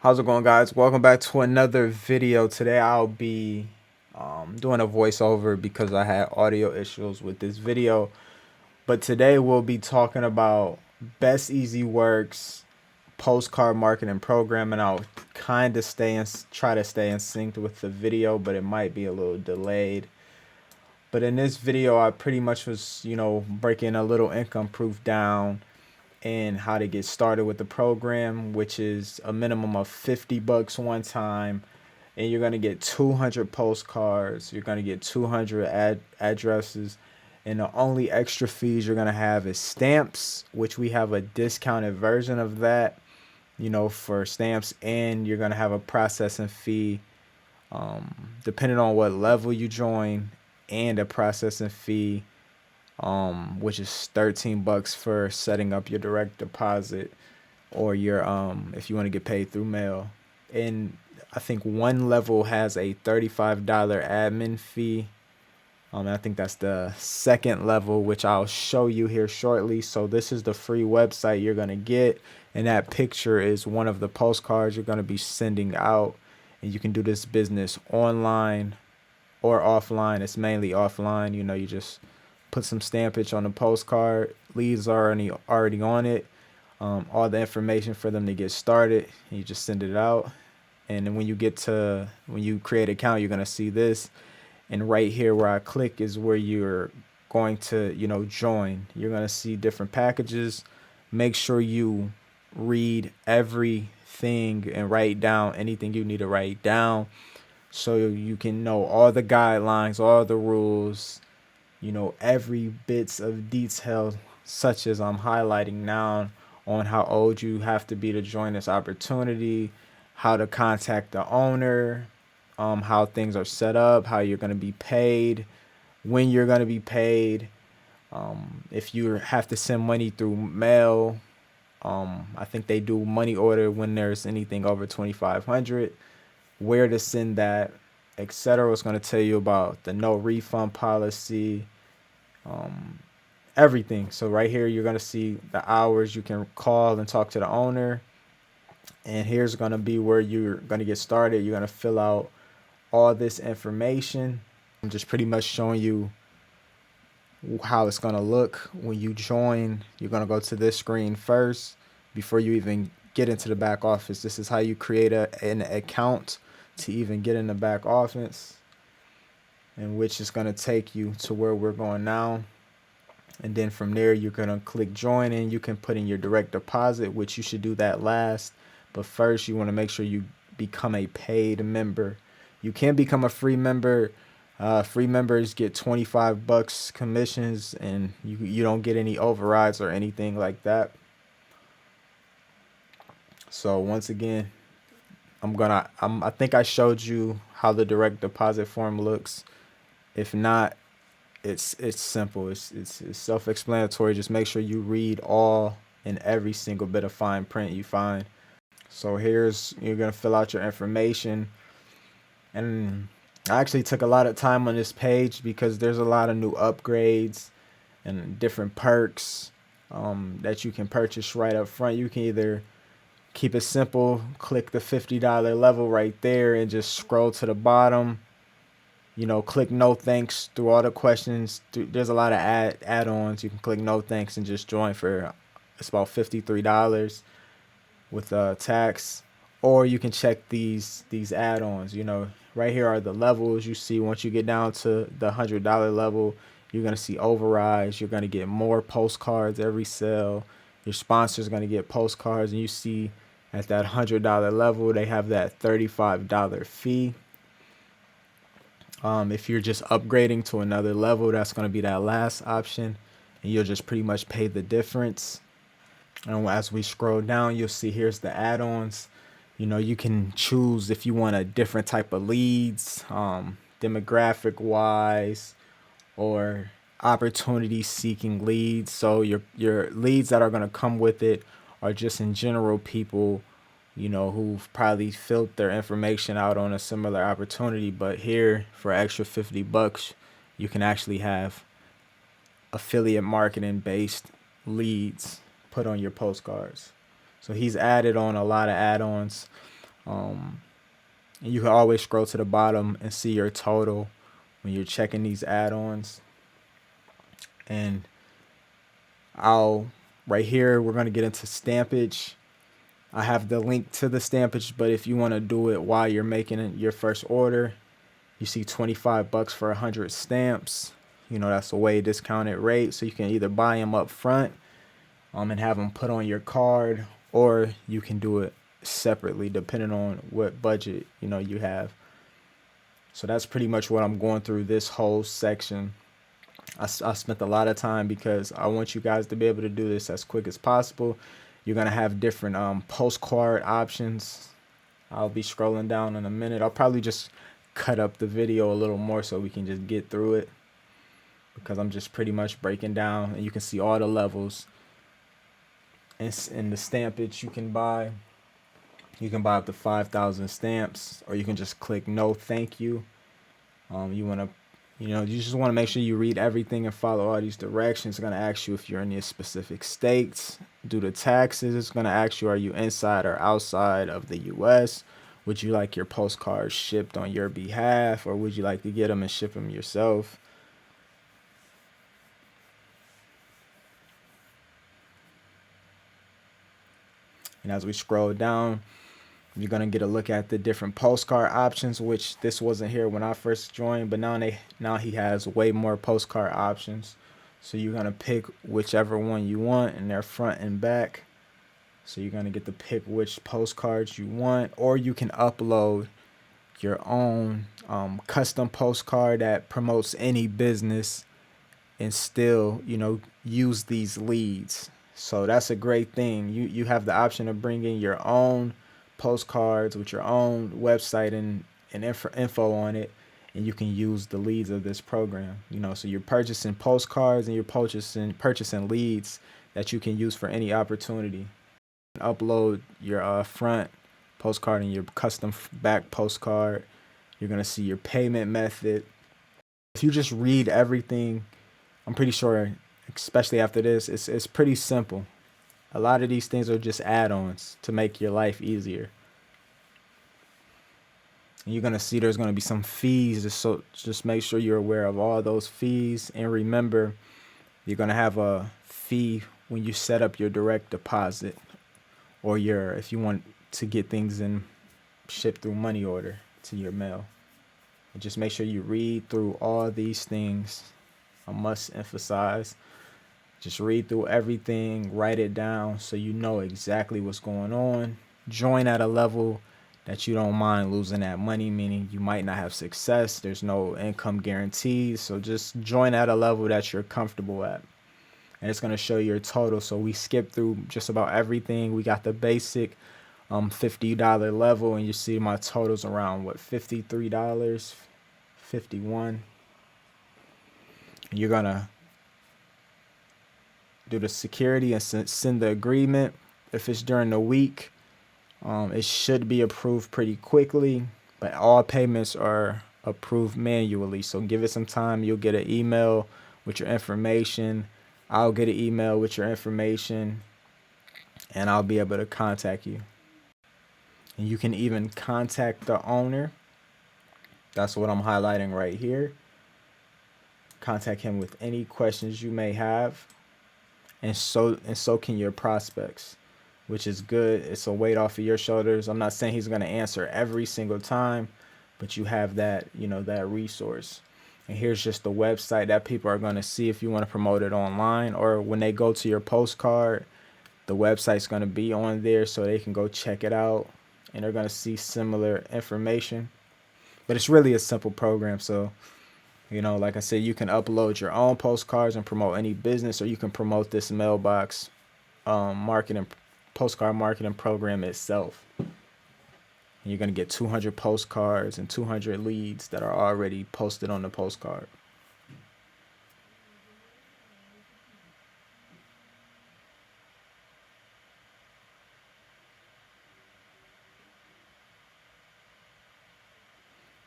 How's it going, guys? Welcome back to another video. Today I'll be doing a voiceover because I had audio issues with this video. But today we'll be talking about best easy works, postcard marketing program, and I'll kind of try to stay in sync with the video, but it might be a little delayed. But in this video, I pretty much was, breaking a little income proof down and how to get started with the program, which is a minimum of 50 bucks one time, and you're going to get 200 postcards. You're going to get 200 addresses, and the only extra fees you're going to have is stamps, which we have a discounted version of that, for stamps, and you're going to have a processing fee depending on what level you join, and a processing fee which is 13 bucks for setting up your direct deposit, or your if you want to get paid through mail. And I think one level has a $35 admin fee. I think that's the second level, which I'll show you here shortly. So this is the free website you're gonna get, and that picture is one of the postcards you're gonna be sending out. And you can do this business online or offline. It's mainly offline. You just put some stampage on the postcard. Leads are already on it. All the information for them to get started. And you just send it out. And then when you create an account, you're gonna see this. And right here where I click is where you're going to, join. You're gonna see different packages. Make sure you read everything and write down anything you need to write down, so you can know all the guidelines, all the rules, every bits of detail, such as I'm highlighting now, on how old you have to be to join this opportunity, how to contact the owner, how things are set up, how you're going to be paid, when you're going to be paid, if you have to send money through mail. I think they do money order when there's anything over 2,500, where to send that, etc. It's going to tell you about the no refund policy, everything. So right here, you're going to see the hours you can call and talk to the owner. And here's going to be where you're going to get started. You're going to fill out all this information. I'm just pretty much showing you how it's going to look when you join. You're going to go to this screen first before you even get into the back office. This is how you create an account to even get in the back office, and which is going to take you to where we're going now. And then from there, you're going to click join, and you can put in your direct deposit, which you should do that last. But first, you want to make sure you become a paid member. You can become a free member. Free members get 25 bucks commissions, and you don't get any overrides or anything like that. So once again, I think I showed you how the direct deposit form looks. If not, it's simple. It's self-explanatory. Just make sure you read all and every single bit of fine print you find. So you're gonna fill out your information, and I actually took a lot of time on this page because there's a lot of new upgrades and different perks that you can purchase right up front. You can either keep it simple, click the $50 level right there, and just scroll to the bottom. Click no thanks through all the questions. There's a lot of add-ons. You can click no thanks and just join for, it's about $53 with tax. Or you can check these add-ons. Right here are the levels. You see, once you get down to the $100 level, you're going to see overrides. You're going to get more postcards every sale. Your sponsor's going to get postcards. And you see at that $100 level, they have that $35 fee. If you're just upgrading to another level, that's going to be that last option, and you'll just pretty much pay the difference. And as we scroll down, you'll see here's the add-ons. You can choose if you want a different type of leads, demographic wise, or opportunity seeking leads. So your leads that are going to come with it are just in general people who've probably filled their information out on a similar opportunity. But here, for extra 50 bucks, you can actually have affiliate marketing based leads put on your postcards. So he's added on a lot of add-ons. And you can always scroll to the bottom and see your total when you're checking these add-ons. And I'll right here, we're going to get into stampage. I have the link to the stampage, but if you want to do it while you're making your first order, you see $25 for 100 stamps. You know, that's a way discounted rate. So you can either buy them up front and have them put on your card, or you can do it separately depending on what budget, you know, you have. So that's pretty much what I'm going through this whole section. I spent a lot of time because I want you guys to be able to do this as quick as possible. You're going to have different postcard options. I'll be scrolling down in a minute. I'll probably just cut up the video a little more so we can just get through it, because I'm just pretty much breaking down, and you can see all the levels. In the stampage you can buy up to 5,000 stamps, or you can just click no thank you. You just want to make sure you read everything and follow all these directions. It's going to ask you if you're in your specific states. Due to taxes, it's going to ask you, are you inside or outside of the US? Would you like your postcards shipped on your behalf, or would you like to get them and ship them yourself? And as we scroll down, you're going to get a look at the different postcard options, which this wasn't here when I first joined, but now he has way more postcard options. So you're going to pick whichever one you want, and they're front and back. So you're going to get to pick which postcards you want, or you can upload your own custom postcard that promotes any business and still, use these leads. So that's a great thing. You have the option of bringing your own postcards with your own website and info on it, and you can use the leads of this program. So you're purchasing postcards and you're purchasing leads that you can use for any opportunity. Upload your front postcard and your custom back postcard. You're gonna see your payment method. If you just read everything, I'm pretty sure, especially after this, it's pretty simple. A lot of these things are just add-ons to make your life easier. And you're gonna see there's gonna be some fees, so just make sure you're aware of all those fees. And remember, you're gonna have a fee when you set up your direct deposit, or if you want to get things in shipped through money order to your mail. And just make sure you read through all these things. I must emphasize, just read through everything, write it down so you know exactly what's going on. Join at a level that you don't mind losing that money, meaning you might not have success. There's no income guarantees. So just join at a level that you're comfortable at. And it's going to show your total. So we skipped through just about everything. We got the basic $50 level, and you see my totals around $53, 51. You're going to do the security and send the agreement. If it's during the week, it should be approved pretty quickly, but all payments are approved manually. So give it some time. You'll get an email with your information. I'll get an email with your information, and I'll be able to contact you. And you can even contact the owner. That's what I'm highlighting right here. Contact him with any questions you may have. And so can your prospects, which is good. It's a weight off of your shoulders. I'm not saying he's going to answer every single time, but you have that, that resource. And here's just the website that people are going to see if you want to promote it online, or when they go to your postcard, the website's going to be on there so they can go check it out, and they're going to see similar information. But it's really a simple program. So, like I said, you can upload your own postcards and promote any business, or you can promote this mailbox postcard marketing program itself. And you're going to get 200 postcards and 200 leads that are already posted on the postcard.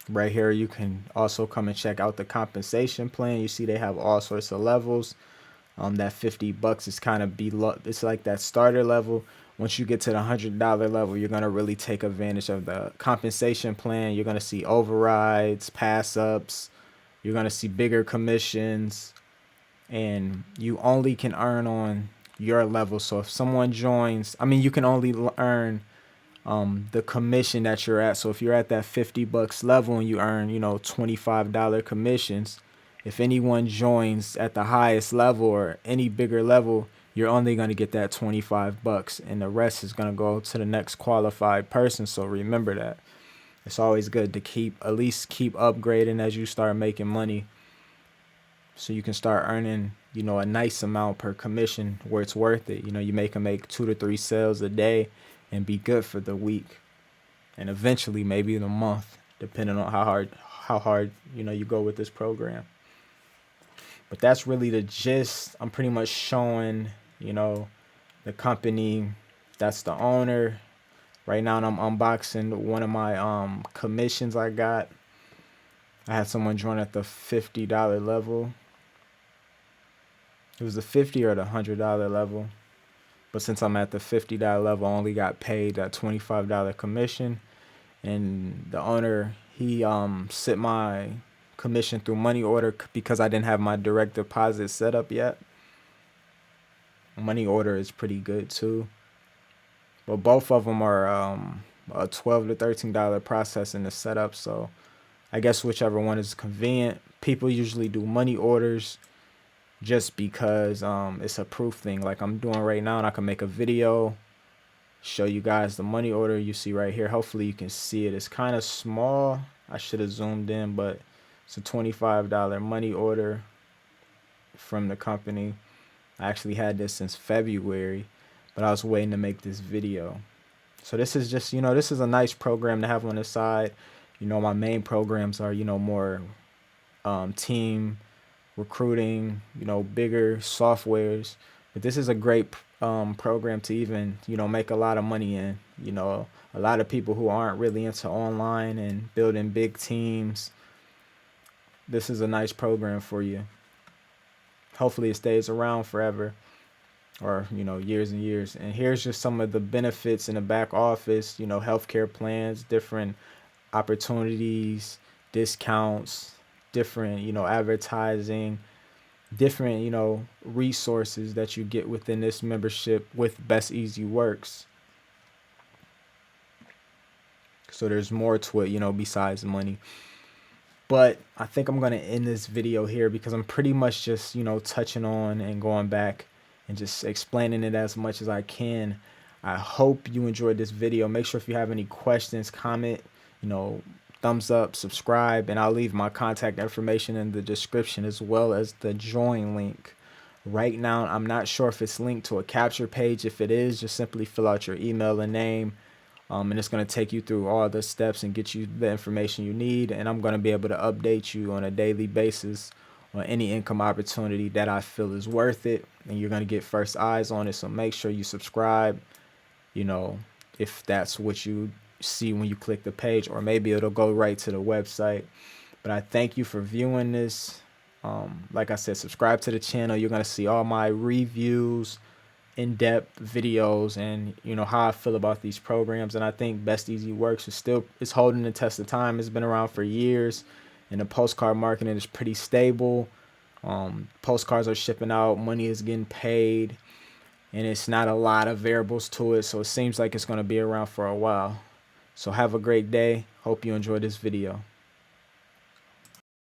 Right here, you can also come and check out the compensation plan. You see they have all sorts of levels. That $50 is kind of below. It's like that starter level. Once you get to the $100 level, you're gonna really take advantage of the compensation plan. You're gonna see overrides, pass ups. You're gonna see bigger commissions, and you only can earn on your level. So if someone joins, I mean, you can only earn the commission that you're at. So if you're at that $50 level and you earn, $25 commissions, if anyone joins at the highest level or any bigger level, you're only going to get that $25, and the rest is going to go to the next qualified person. So remember that. It's always good to at least keep upgrading as you start making money, so you can start earning, a nice amount per commission where it's worth it. You can make 2 to 3 sales a day and be good for the week, and eventually maybe the month, depending on how hard you go with this program. But that's really the gist. I'm pretty much showing, the company. That's the owner. Right now I'm unboxing one of my commissions I got. I had someone join at the $50 level. It was the 50 or the $100 level. But since I'm at the $50 level, I only got paid that $25 commission. And the owner, he sent my commission through money order because I didn't have my direct deposit set up yet. Money order is pretty good too. But both of them are a $12 to $13 process in the setup. So I guess whichever one is convenient. People usually do money orders just because it's a proof thing, like I'm doing right now, and I can make a video, show you guys the money order you see right here. Hopefully you can see it. It's kind of small. I should have zoomed in, but it's a $25 money order from the company. I actually had this since February, but I was waiting to make this video. So this is just, this is a nice program to have on the side. My main programs are, more team recruiting, bigger softwares. But this is a great program to even, make a lot of money in. A lot of people who aren't really into online and building big teams, this is a nice program for you. Hopefully it stays around forever, or, years and years. And here's just some of the benefits in the back office, healthcare plans, different opportunities, discounts, different, advertising, different, resources that you get within this membership with Best Easy Works. So there's more to it, besides money. But I think I'm going to end this video here because I'm pretty much just, touching on and going back and just explaining it as much as I can. I hope you enjoyed this video. Make sure if you have any questions, comment, thumbs up, subscribe, and I'll leave my contact information in the description as well as the join link. Right now, I'm not sure if it's linked to a capture page. If it is, just simply fill out your email and name. And it's going to take you through all the steps and get you the information you need. And I'm going to be able to update you on a daily basis on any income opportunity that I feel is worth it. And you're going to get first eyes on it. So make sure you subscribe, if that's what you see when you click the page, or maybe it'll go right to the website. But I thank you for viewing this. Like I said, subscribe to the channel. You're going to see all my reviews, in-depth videos, and how I feel about these programs. And I think Best Easy Works is holding the test of time. It's been around for years, and the postcard marketing is pretty stable. Postcards are shipping out, money is getting paid, and it's not a lot of variables to it, so it seems like it's going to be around for a while. So have a great day. Hope you enjoyed this video.